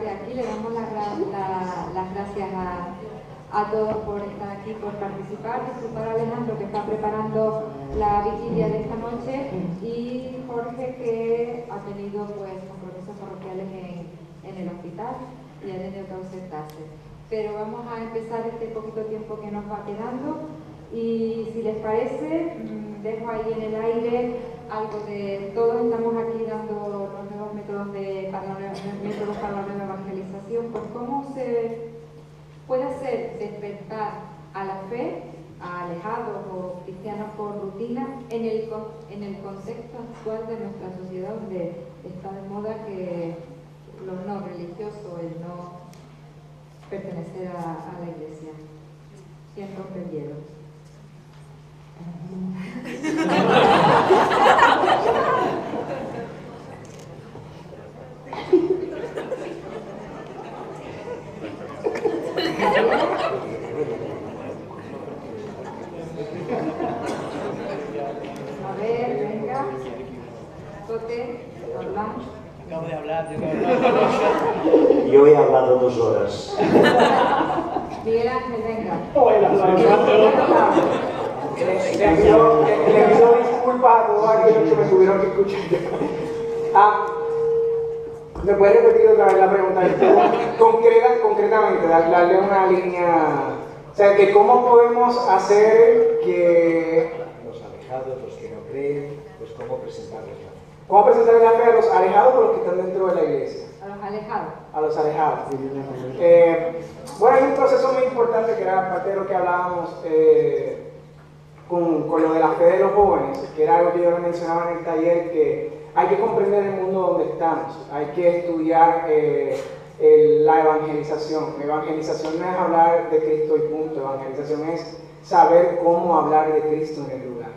de aquí. Le damos las gracias a todos por estar aquí, por participar, disculpar a Alejandro que está preparando la vigilia de esta noche y Jorge que ha tenido pues compromisos parroquiales en el hospital y ha tenido que ausentarse. Pero vamos a empezar este poquito tiempo que nos va quedando y si les parece, dejo ahí en el aire algo de todos estamos aquí dando los nuevos métodos para la nueva evangelización, pues cómo se puede hacer despertar a la fe a alejados o cristianos por rutina en el contexto actual de nuestra sociedad donde está de moda que lo no religioso, el no pertenecer a la iglesia. ¿Quién rompe el hielo? A ver, venga. Tote, hablamos. Acabo de hablar, Yo he hablado 2 horas. Miguel Ángel, venga. Le pido disculpas a todos aquellos que me tuvieron que escuchar. ¿Me puedes repetir otra vez la pregunta? Concretamente, darle una línea. O sea, que cómo podemos hacer que Los alejados, los que no creen, pues cómo presentarles la fe. ¿Cómo presentarle la fe a los alejados o los que están dentro de la iglesia? A los alejados. A los alejados. Bueno, hay un proceso muy importante que era parte de lo que hablábamos con lo de la fe de los jóvenes, que era algo que yo les mencionaba en el taller, que hay que comprender el mundo donde estamos, hay que estudiar la evangelización. Evangelización no es hablar de Cristo y punto, evangelización es saber cómo hablar de Cristo en el lugar.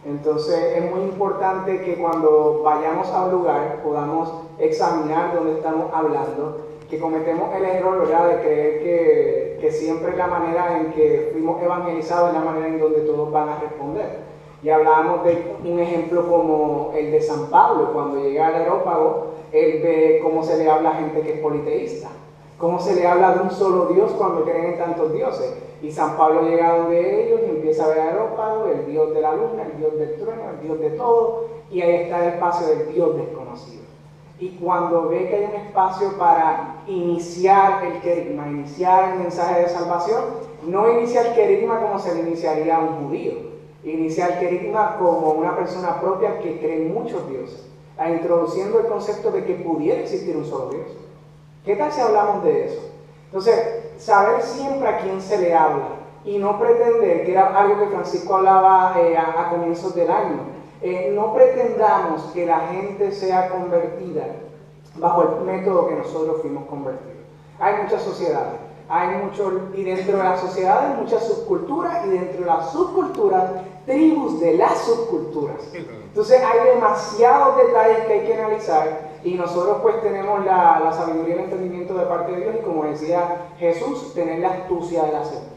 Entonces es muy importante que cuando vayamos a un lugar podamos examinar dónde estamos hablando, que cometemos el error, ¿verdad?, de creer que siempre la manera en que fuimos evangelizados es la manera en donde todos van a responder. Y hablábamos de un ejemplo como el de San Pablo, cuando llega al Areópago, él ve cómo se le habla a gente que es politeísta, cómo se le habla de un solo Dios cuando creen en tantos dioses. Y San Pablo llega a donde ellos y empieza a ver al Areópago, el Dios de la luna, el Dios del trueno, el Dios de todo, y ahí está el espacio del Dios desconocido. Y cuando ve que hay un espacio para iniciar el querigma, iniciar el mensaje de salvación, no inicia el querigma como se le iniciaría a un judío, inicia el querigma como una persona propia que cree en muchos dioses, introduciendo el concepto de que pudiera existir un solo Dios. ¿Qué tal si hablamos de eso? Entonces, saber siempre a quién se le habla y no pretender, que era algo que Francisco hablaba a comienzos del año, no pretendamos que la gente sea convertida bajo el método que nosotros fuimos convertidos. Hay muchas sociedades, y dentro de las sociedades muchas subculturas, y dentro de las subculturas, tribus de las subculturas. Entonces hay demasiados detalles que hay que analizar, y nosotros pues tenemos la sabiduría y el entendimiento de parte de Dios, y como decía Jesús, tener la astucia de la serpiente.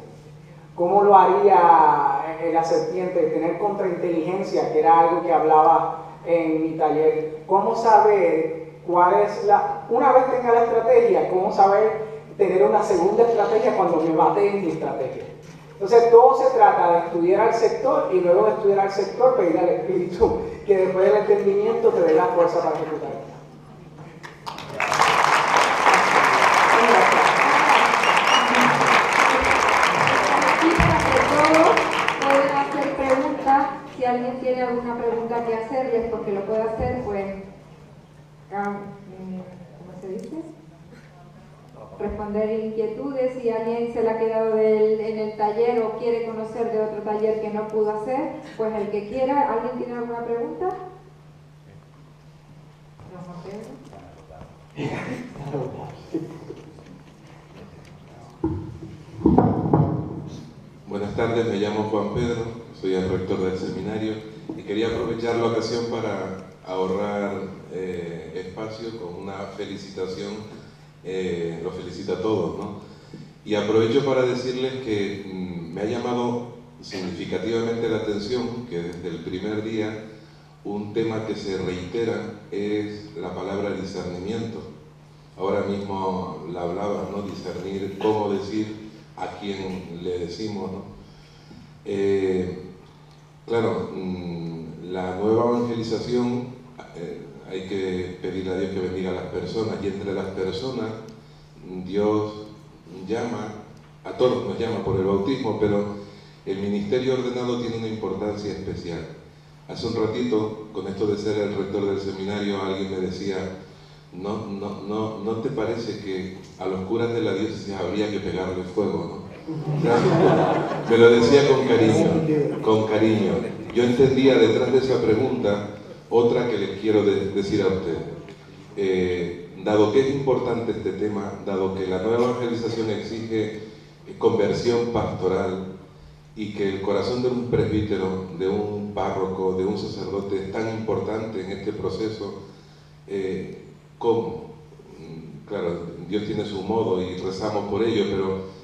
¿Cómo lo haría la serpiente? Tener contrainteligencia, que era algo que hablaba en mi taller. ¿Cómo saber cuál es una vez tenga la estrategia, cómo saber tener una segunda estrategia cuando me bate en mi estrategia? Entonces todo se trata de estudiar al sector y luego de estudiar al sector pedir al Espíritu que después del entendimiento te dé la fuerza para ejecutar. Si alguien tiene alguna pregunta que hacerles, porque lo puede hacer, pues, ¿cómo se dice? Responder inquietudes. Si alguien se le ha quedado en el taller o quiere conocer de otro taller que no pudo hacer, pues el que quiera. ¿Alguien tiene alguna pregunta? No, Juan Pedro. Buenas tardes, me llamo Juan Pedro, soy el rector del seminario y quería aprovechar la ocasión para ahorrar espacio con una felicitación, los felicito a todos, ¿no? Y aprovecho para decirles que me ha llamado significativamente la atención que desde el primer día un tema que se reitera es la palabra discernimiento. ahora mismo la hablaba, ¿no? Discernir cómo decir a quién le decimos, ¿no? Claro, la nueva evangelización, hay que pedirle a Dios que bendiga a las personas, y entre las personas Dios llama, a todos nos llama por el bautismo, pero el ministerio ordenado tiene una importancia especial. Hace un ratito, con esto de ser el rector del seminario, alguien me decía, ¿no te parece que a los curas de la diócesis habría que pegarle fuego, no? Me lo decía con cariño. Yo entendía detrás de esa pregunta otra que les quiero decir a ustedes. Dado que es importante este tema, dado que la nueva evangelización exige conversión pastoral y que el corazón de un presbítero, de un párroco, de un sacerdote es tan importante en este proceso, ¿cómo? Claro, Dios tiene su modo y rezamos por ello, pero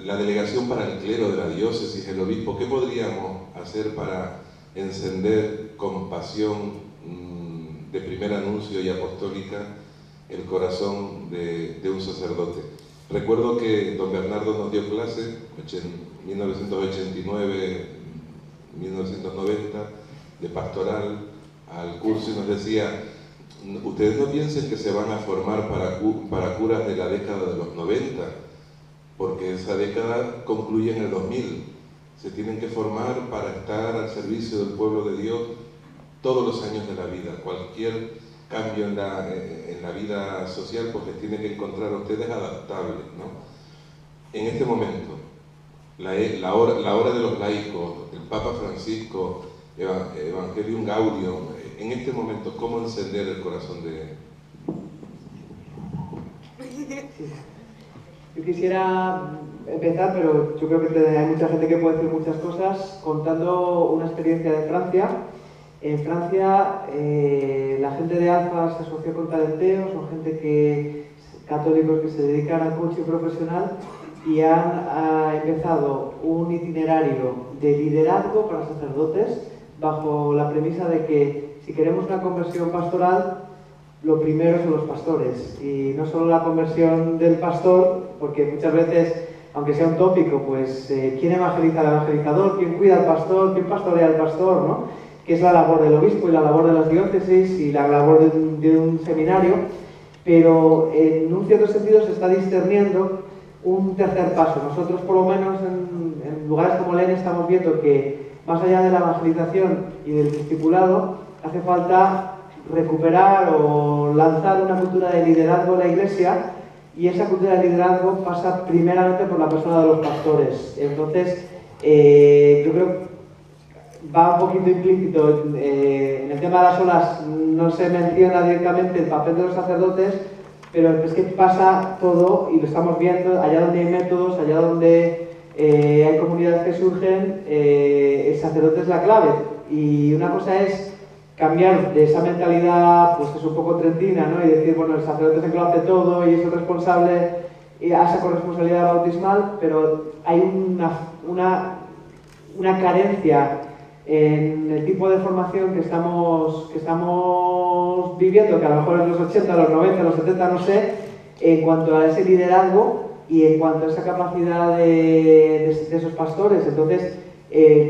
la delegación para el clero de la diócesis, el obispo, ¿qué podríamos hacer para encender con pasión de primer anuncio y apostólica el corazón de un sacerdote? Recuerdo que don Bernardo nos dio clase en 1989, 1990, de pastoral al curso, y nos decía, ustedes no piensen que se van a formar para curas de la década de los 90, porque esa década concluye en el 2000. Se tienen que formar para estar al servicio del pueblo de Dios todos los años de la vida. Cualquier cambio en la vida social, pues les tiene que encontrar a ustedes adaptables, ¿no? En este momento, la hora de los laicos, el Papa Francisco, Evangelium Gaudium, en este momento, ¿cómo encender el corazón de...? Yo quisiera empezar, pero yo creo que hay mucha gente que puede decir muchas cosas, contando una experiencia de Francia. En Francia, la gente de Alfa se asoció con Talenteo, son gente católicos que se dedican al coaching profesional y han empezado un itinerario de liderazgo para sacerdotes bajo la premisa de que si queremos una conversión pastoral, lo primero son los pastores, y no solo la conversión del pastor, porque muchas veces, aunque sea un tópico, pues ¿quién evangeliza al evangelizador? ¿Quién cuida al pastor? ¿Quién pastorea al pastor? ¿No? Que es la labor del obispo y la labor de las diócesis y la labor de un seminario, pero en un cierto sentido se está discerniendo un tercer paso. Nosotros, por lo menos en lugares como Lene, estamos viendo que más allá de la evangelización y del discipulado, hace falta recuperar o lanzar una cultura de liderazgo en la Iglesia, y esa cultura de liderazgo pasa primeramente por la persona de los pastores. Entonces, yo creo que va un poquito implícito en el tema de las olas, no se menciona directamente el papel de los sacerdotes, pero es que pasa todo y lo estamos viendo allá donde hay métodos, allá donde hay comunidades que surgen, el sacerdote es la clave. Y una cosa es cambiar de esa mentalidad, pues que es un poco trentina, ¿no? Y decir, bueno, el sacerdote es el que lo hace todo y es el responsable a esa corresponsabilidad bautismal, pero hay una carencia en el tipo de formación que estamos viviendo, que a lo mejor en los 80, los 90, los 70, no sé, en cuanto a ese liderazgo y en cuanto a esa capacidad de esos pastores. Entonces,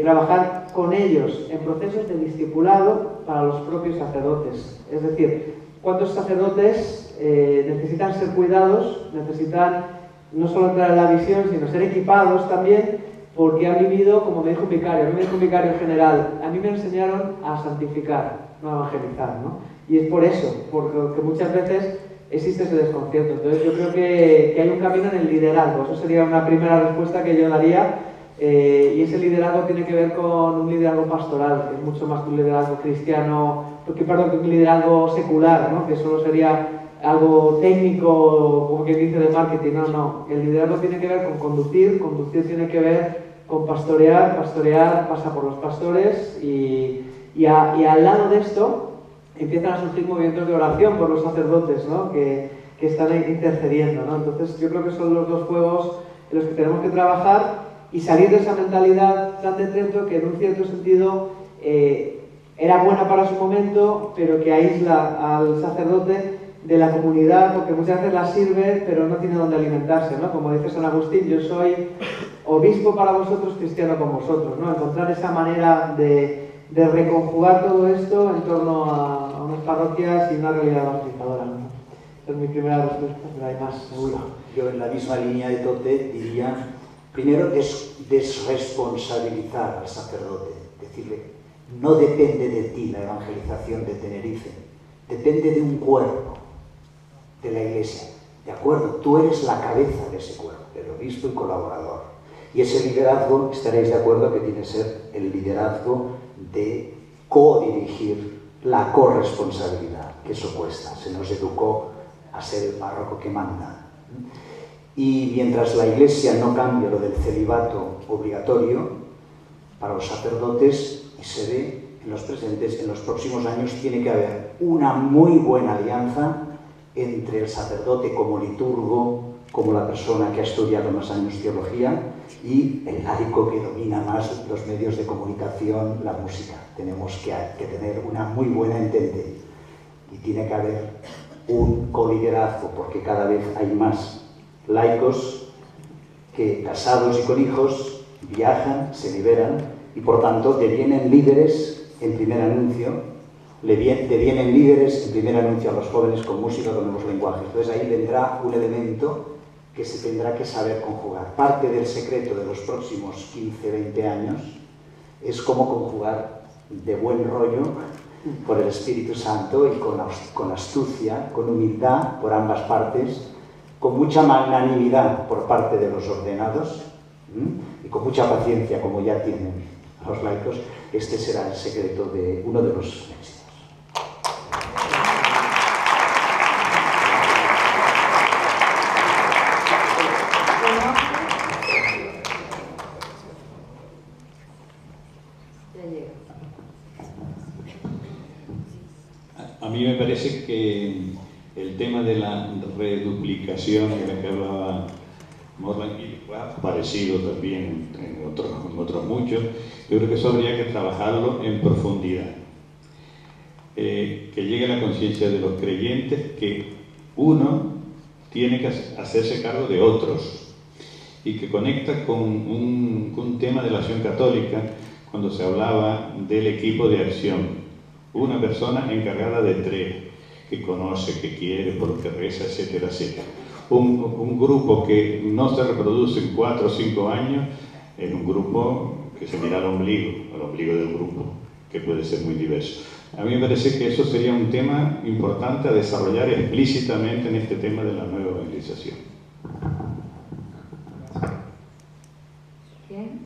trabajar con ellos en procesos de discipulado para los propios sacerdotes. Es decir, ¿cuántos sacerdotes necesitan ser cuidados, necesitan no solo entrar en la visión, sino ser equipados también, porque han vivido, como me dijo un vicario, a mí me dijo un vicario general, a mí me enseñaron a santificar, no a evangelizar, ¿no? Y es por eso, porque muchas veces existe ese desconcierto. Entonces yo creo que hay un camino en el liderazgo. Eso sería una primera respuesta que yo daría. Y ese liderazgo tiene que ver con un liderazgo pastoral, que es mucho más que un liderazgo cristiano, que un liderazgo secular, ¿no? Que solo sería algo técnico, como quien dice, de marketing. No. El liderazgo tiene que ver con conducir tiene que ver con pastorear pasa por los pastores y al lado de esto empiezan a surgir movimientos de oración por los sacerdotes, ¿no? que están intercediendo, ¿no? Entonces yo creo que son los dos juegos en los que tenemos que trabajar y salir de esa mentalidad tan de Trento que en un cierto sentido era buena para su momento, pero que aísla al sacerdote de la comunidad, porque muchas veces la sirve, pero no tiene dónde alimentarse, ¿no? Como dice San Agustín, yo soy obispo para vosotros, cristiano con vosotros, ¿no? Encontrar esa manera de reconjugar todo esto en torno a unas parroquias y una realidad evangelizadora, ¿no? Esa es mi primera respuesta, pero hay más, seguro. Yo en la misma línea de Tote diría, primero, desresponsabilizar al sacerdote, decirle, no depende de ti la evangelización de Tenerife, depende de un cuerpo, de la Iglesia, ¿de acuerdo? Tú eres la cabeza de ese cuerpo, el obispo y colaborador. Y ese liderazgo, estaréis de acuerdo que tiene que ser el liderazgo de codirigir la corresponsabilidad, que eso cuesta. Se nos educó a ser el párroco que manda. Y mientras la Iglesia no cambie lo del celibato obligatorio para los sacerdotes, y se ve en los presentes, en los próximos años tiene que haber una muy buena alianza entre el sacerdote como liturgo, como la persona que ha estudiado más años teología, y el laico que domina más los medios de comunicación, la música. Tenemos que tener una muy buena entente y tiene que haber un coliderazgo, porque cada vez hay más laicos que, casados y con hijos, viajan, se liberan y por tanto devienen líderes en primer anuncio, devienen líderes en primer anuncio a los jóvenes con música, con nuevos lenguajes. Entonces ahí vendrá un elemento que se tendrá que saber conjugar. Parte del secreto de los próximos 15, 20 años es cómo conjugar de buen rollo, por el Espíritu Santo y con astucia, con humildad por ambas partes, con mucha magnanimidad por parte de los ordenados y con mucha paciencia, como ya tienen los laicos. Este será el secreto de uno de los éxitos. A mí me parece que el tema de la reduplicación de la que hablaba Morlan, y ha aparecido también en otros muchos, yo creo que eso habría que trabajarlo en profundidad. Que llegue a la conciencia de los creyentes que uno tiene que hacerse cargo de otros y que conecta con un tema de la acción católica cuando se hablaba del equipo de acción. Una persona encargada de tres, que conoce, que quiere, por lo que reza, etcétera, etcétera. Un grupo que no se reproduce en 4 o 5 años es un grupo que se mira al ombligo del grupo, que puede ser muy diverso. A mí me parece que eso sería un tema importante a desarrollar explícitamente en este tema de la nueva evangelización. Bien.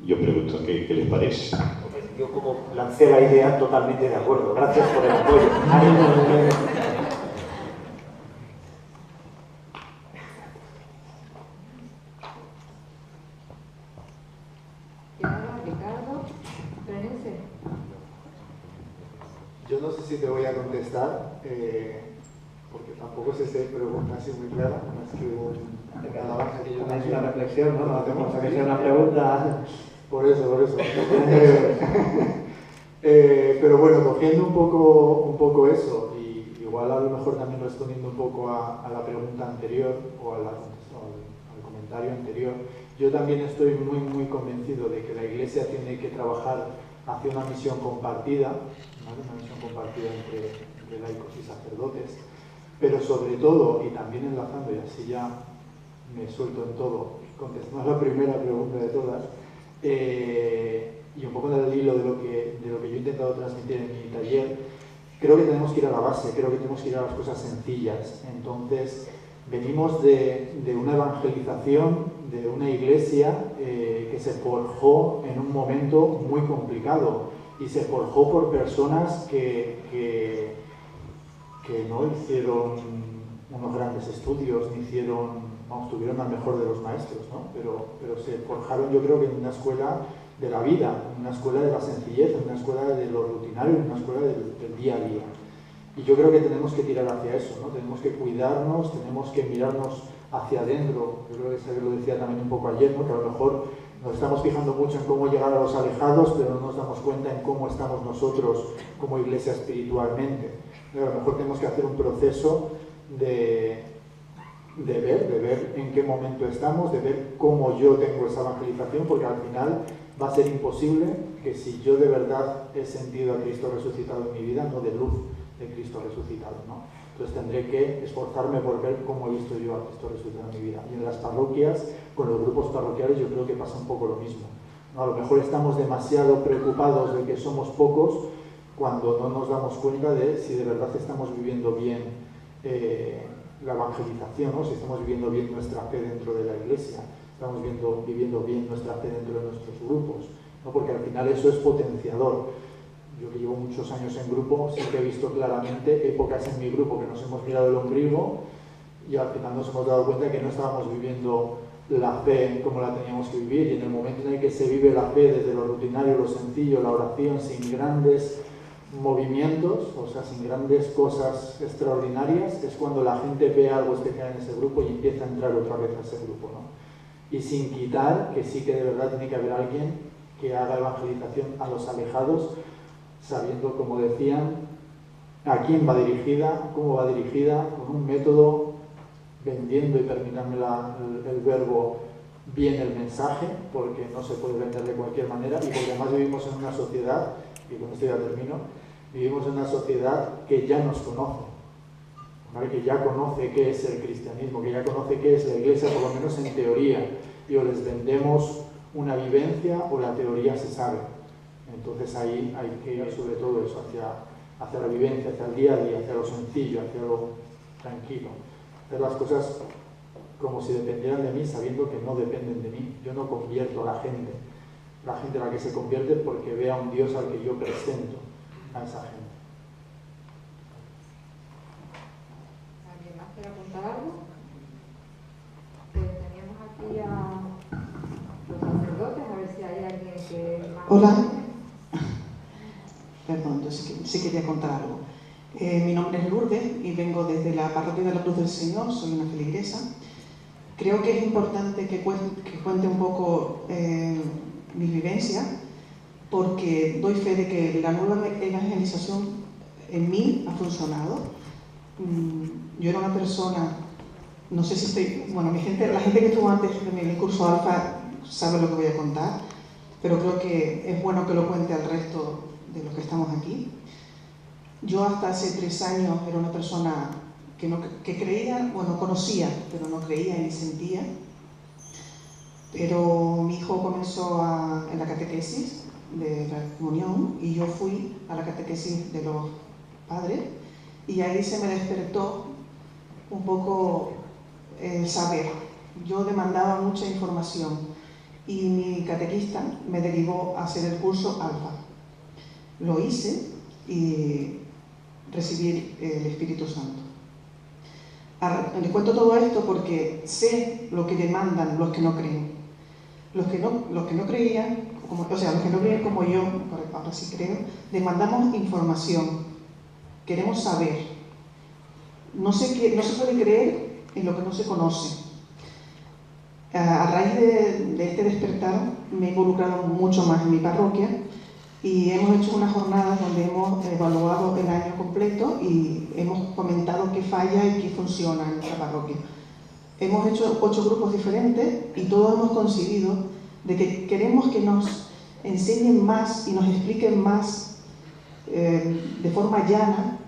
Yo pregunto, ¿qué les parece? Yo como lancé la idea, totalmente de acuerdo. Gracias por el apoyo. Y ahora Ricardo Renese. Yo no sé si te voy a contestar, porque tampoco sé si hay preguntas así muy claras, más que nada más que yo Es una reflexión, ¿no? No hacemos que sea una pregunta. Por eso. Pero bueno, cogiendo un poco eso, y igual a lo mejor también respondiendo un poco a la pregunta anterior o al comentario anterior, yo también estoy muy convencido de que la Iglesia tiene que trabajar hacia una misión compartida, ¿vale? Una misión compartida entre laicos y sacerdotes, pero sobre todo, y también enlazando, y así ya me suelto en todo, contestando a la primera pregunta de todas, y un poco del hilo de lo que yo he intentado transmitir en mi taller, creo que tenemos que ir a la base, creo que tenemos que ir a las cosas sencillas. Entonces, venimos de una evangelización, de una iglesia que se forjó en un momento muy complicado y se forjó por personas que no hicieron unos grandes estudios, ni tuvieron al mejor de los maestros, ¿no? Pero se forjaron, yo creo que en una escuela de la vida, en una escuela de la sencillez, en una escuela de lo rutinario, en una escuela del día a día. Y yo creo que tenemos que tirar hacia eso, ¿no? Tenemos que cuidarnos, tenemos que mirarnos hacia adentro. Yo creo que Xavier lo decía también un poco ayer, ¿no? Que a lo mejor nos estamos fijando mucho en cómo llegar a los alejados, pero no nos damos cuenta en cómo estamos nosotros como iglesia espiritualmente. A lo mejor tenemos que hacer un proceso de ver en qué momento estamos, de ver cómo yo tengo esa evangelización, porque al final va a ser imposible que si yo de verdad he sentido a Cristo resucitado en mi vida, no de luz de Cristo resucitado, ¿no? Entonces tendré que esforzarme por ver cómo he visto yo a Cristo resucitado en mi vida. Y en las parroquias, con los grupos parroquiales, yo creo que pasa un poco lo mismo, ¿no? A lo mejor estamos demasiado preocupados de que somos pocos cuando no nos damos cuenta de si de verdad estamos viviendo bien la evangelización, ¿no? Si estamos viviendo bien nuestra fe dentro de la iglesia, estamos viviendo bien nuestra fe dentro de nuestros grupos, ¿no? Porque al final eso es potenciador. Yo que llevo muchos años en grupo, sí que he visto claramente épocas en mi grupo que nos hemos mirado el ombligo y al final nos hemos dado cuenta que no estábamos viviendo la fe como la teníamos que vivir, y en el momento en el que se vive la fe desde lo rutinario, lo sencillo, la oración, sin grandes movimientos, o sea, sin grandes cosas extraordinarias, es cuando la gente ve algo especial en ese grupo y empieza a entrar otra vez a ese grupo, ¿no? Y sin quitar que sí que de verdad tiene que haber alguien que haga evangelización a los alejados, sabiendo, como decían, a quién va dirigida, cómo va dirigida, con un método, vendiendo, y permítanme el verbo, bien el mensaje, porque no se puede vender de cualquier manera, y porque además vivimos en una sociedad, y con esto ya termino, vivimos en una sociedad que ya nos conoce, ¿vale? Que ya conoce qué es el cristianismo, que ya conoce qué es la iglesia, por lo menos en teoría, y o les vendemos una vivencia o la teoría se sabe. Entonces ahí hay que ir sobre todo eso, hacia la vivencia, hacia el día a día, hacia lo sencillo, hacia lo tranquilo. Hacer las cosas como si dependieran de mí, sabiendo que no dependen de mí. Yo no convierto a la gente a la que se convierte porque ve a un Dios al que yo presento a esa gente. ¿Alguien más quiere apuntar algo? Pues teníamos aquí a los sacerdotes, a ver si hay alguien que... Hola. Perdón, yo sí quería contar algo. Mi nombre es Lourdes y vengo desde la Parroquia de la Cruz del Señor, soy una feligresa. Creo que es importante que cuente un poco mi vivencia, porque doy fe de que la nueva evangelización en mí ha funcionado. Yo era una persona, no sé si estoy... Bueno, la gente que estuvo antes en el curso Alfa sabe lo que voy a contar, pero creo que es bueno que lo cuente al resto de los que estamos aquí. Yo hasta hace 3 años era una persona que creía, bueno, conocía, pero no creía ni sentía. Pero mi hijo comenzó en la catequesis de la comunión y yo fui a la catequesis de los padres y ahí se me despertó un poco el saber. Yo demandaba mucha información y mi catequista me derivó a hacer el curso Alfa. Lo hice y recibí el Espíritu Santo. Les cuento todo esto porque sé lo que demandan los que no creen. Los que no creían, los que no creen como yo, ahora sí creo, demandamos información. Queremos saber. No se puede creer en lo que no se conoce. A raíz de este despertar me he involucrado mucho más en mi parroquia y hemos hecho unas jornadas donde hemos evaluado el año completo y hemos comentado qué falla y qué funciona en nuestra parroquia. Hemos hecho 8 grupos diferentes y todos hemos coincidido de que queremos que nos enseñen más y nos expliquen más de forma llana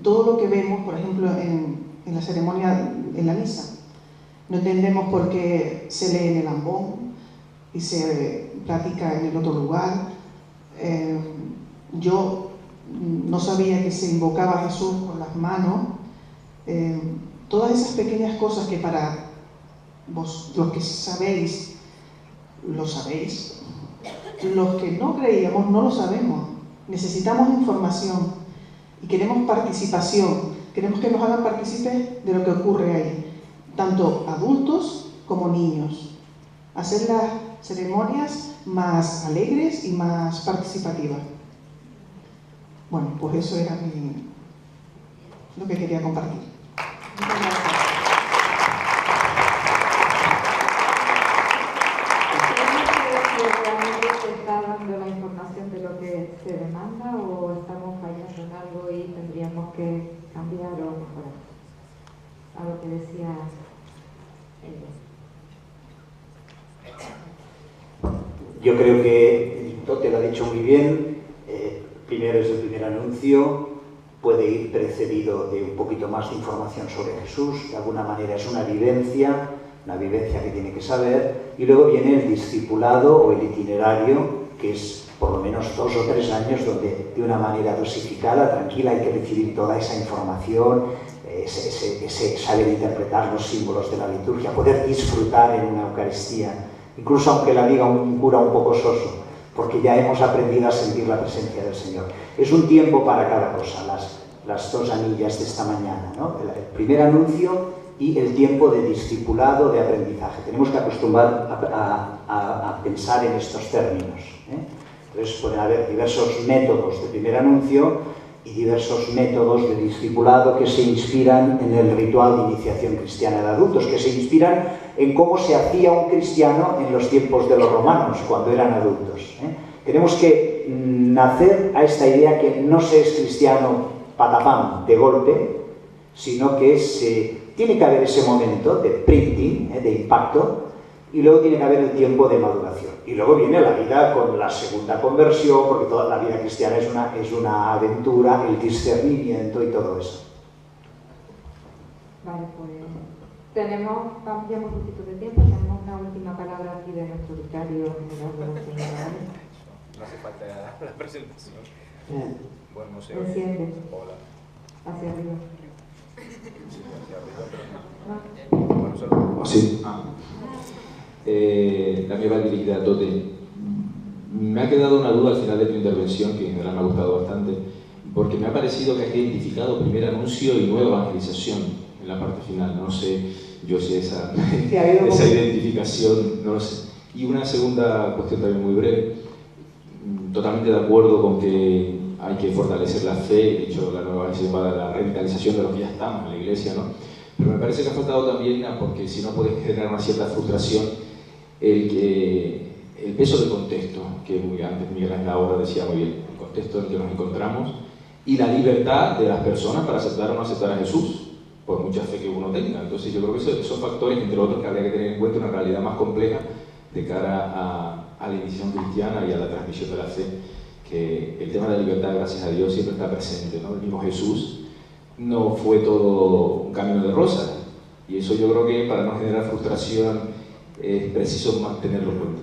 todo lo que vemos, por ejemplo, en la ceremonia, en la misa. No entendemos por qué se lee en el ambón y se platica en el otro lugar. Yo no sabía que se invocaba a Jesús con las manos. Todas esas pequeñas cosas que para vos, los que sabéis, lo sabéis. Los que no creíamos no lo sabemos. Necesitamos información y queremos participación. Queremos que nos hagan partícipes de lo que ocurre ahí, tanto adultos como niños. Hacer las ceremonias más alegres y más participativas. Bueno, pues eso era lo que quería compartir. Muchas gracias. Realmente se está dando la información de lo que se demanda o estamos fallando en algo y tendríamos que cambiar o mejorar? A lo que decía ella. Yo creo que Tote lo ha dicho muy bien. Primero es el primer anuncio, puede ir precedido de un poquito más de información sobre Jesús, de alguna manera es una vivencia que tiene que saber, y luego viene el discipulado o el itinerario, que es por lo menos 2 o 3 años donde de una manera dosificada, tranquila, hay que recibir toda esa información, ese saber interpretar los símbolos de la liturgia, poder disfrutar en una Eucaristía, incluso aunque la diga un cura un poco soso, porque ya hemos aprendido a sentir la presencia del Señor. Es un tiempo para cada cosa, las 2 anillas de esta mañana, ¿no? El primer anuncio y el tiempo de discipulado, de aprendizaje. Tenemos que acostumbrar a pensar en estos términos, ¿eh? Entonces pueden haber diversos métodos de primer anuncio y diversos métodos de discipulado que se inspiran en el ritual de iniciación cristiana de adultos, que se inspiran en cómo se hacía un cristiano en los tiempos de los romanos, cuando eran adultos, ¿eh? Tenemos que nacer a esta idea que no se es cristiano patapam, de golpe, sino que tiene que haber ese momento de printing, de impacto, y luego tiene que haber el tiempo de maduración. Y luego viene la vida con la segunda conversión, porque toda la vida cristiana es una aventura, el discernimiento y todo eso. Vale, pues vamos ya un poquito de tiempo, tenemos una última palabra aquí de nuestro vicario general de la señora. No hace falta la presentación. Bueno, no sé. Enciende. Hola. Hacia arriba. Sí, hacia arriba, pero... Bueno, solo... Sí. La mía va dirigida a Tote. Me ha quedado una duda al final de tu intervención, que en general me ha gustado bastante, porque me ha parecido que has identificado primer anuncio y nueva evangelización en la parte final. No sé yo si esa identificación, no lo sé. Y una segunda cuestión también muy breve. Totalmente de acuerdo con que hay que fortalecer la fe, de hecho la nueva evangelización va a la revitalización de los que ya estamos en la iglesia, ¿no? Pero me parece que ha faltado también, porque si no puede generar una cierta frustración, el peso del contexto, que antes Miguel Ángel ahora decía muy bien, el contexto en el que nos encontramos, y la libertad de las personas para aceptar o no aceptar a Jesús, por mucha fe que uno tenga. Entonces yo creo que esos son factores, entre otros, que habría que tener en cuenta una realidad más compleja de cara a la iniciación cristiana y a la transmisión de la fe, que el tema de la libertad, gracias a Dios, siempre está presente, ¿no? El mismo Jesús no fue todo un camino de rosas, y eso yo creo que para no generar frustración es preciso mantenerlo en cuenta.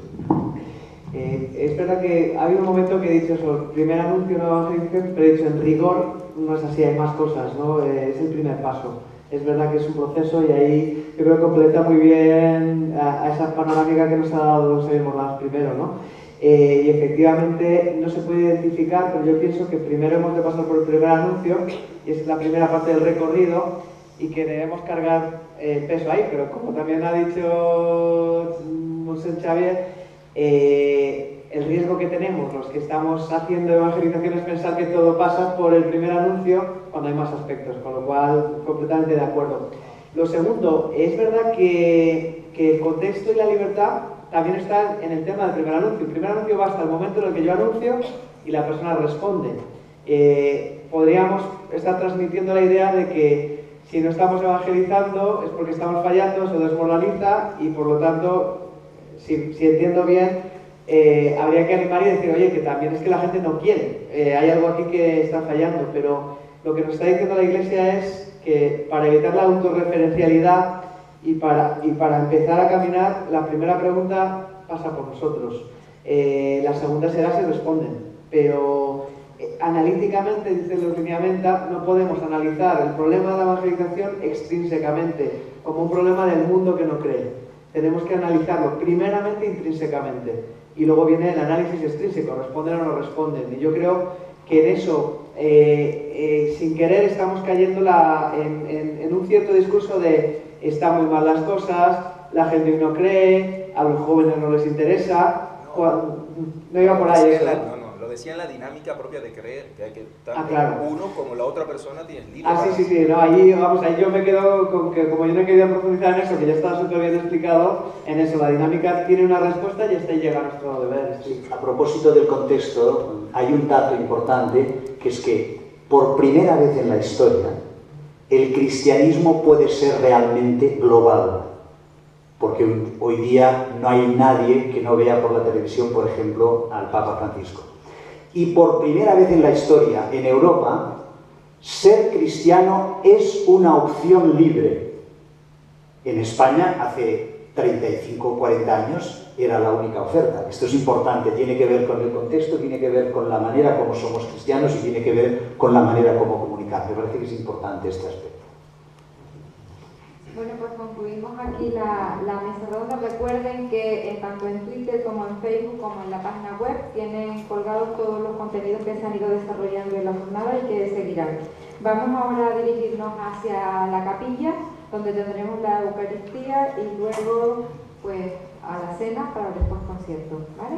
Es verdad que ha habido un momento que he dicho eso, el primer anuncio, nueva evangelización, pero he dicho en rigor no es así, hay más cosas, ¿no? Es el primer paso. Es verdad que es un proceso y ahí yo creo que completa muy bien a esa panorámica que nos ha dado Xavier Morlans primero, ¿no? Y efectivamente no se puede identificar, pero yo pienso que primero hemos de pasar por el primer anuncio, y es la primera parte del recorrido, y que debemos cargar peso ahí, pero como también ha dicho Monsen Xavier, el riesgo que tenemos los que estamos haciendo evangelización es pensar que todo pasa por el primer anuncio cuando hay más aspectos, con lo cual completamente de acuerdo. Lo segundo, es verdad que el contexto y la libertad también están en el tema del primer anuncio. El primer anuncio va hasta el momento en el que yo anuncio y la persona responde. Podríamos estar transmitiendo la idea de que si no estamos evangelizando es porque estamos fallando, se desmoraliza y por lo tanto, si entiendo bien, habría que animar y decir, oye, que también es que la gente no quiere, hay algo aquí que está fallando, pero lo que nos está diciendo la Iglesia es que para evitar la autorreferencialidad y para empezar a caminar, la primera pregunta pasa por nosotros, la segunda será si responden, pero analíticamente, dice el lineamiento, no podemos analizar el problema de la evangelización extrínsecamente, como un problema del mundo que no cree. Tenemos que analizarlo primeramente intrínsecamente y luego viene el análisis extrínseco, responden o no responden. Y yo creo que en eso, sin querer, estamos cayendo en un cierto discurso de están muy mal las cosas, la gente no cree, a los jóvenes no les interesa. No iba por ahí eso. lo decía en la dinámica propia de creer, que hay que estar claro. uno como la otra persona tiene libre. Sí, no, ahí yo me quedo con que, como yo no he querido profundizar en eso, que ya está súper bien explicado, en eso, la dinámica tiene una respuesta y hasta ahí llega nuestro deber. Sí. A propósito del contexto, hay un dato importante, que es que por primera vez en la historia, el cristianismo puede ser realmente global. Porque hoy día no hay nadie que no vea por la televisión, por ejemplo, al Papa Francisco. Y por primera vez en la historia, en Europa, ser cristiano es una opción libre. En España, hace 35 o 40 años, era la única oferta. Esto es importante, tiene que ver con el contexto, tiene que ver con la manera como somos cristianos y tiene que ver con la manera como comunicar. Me parece que es importante este aspecto. Bueno, pues concluimos aquí la mesa redonda. Recuerden que tanto en Twitter como en Facebook como en la página web tienen colgados todos los contenidos que se han ido desarrollando en la jornada y que seguirán. Vamos ahora a dirigirnos hacia la capilla, donde tendremos la Eucaristía y luego pues a la cena para después concierto, ¿vale?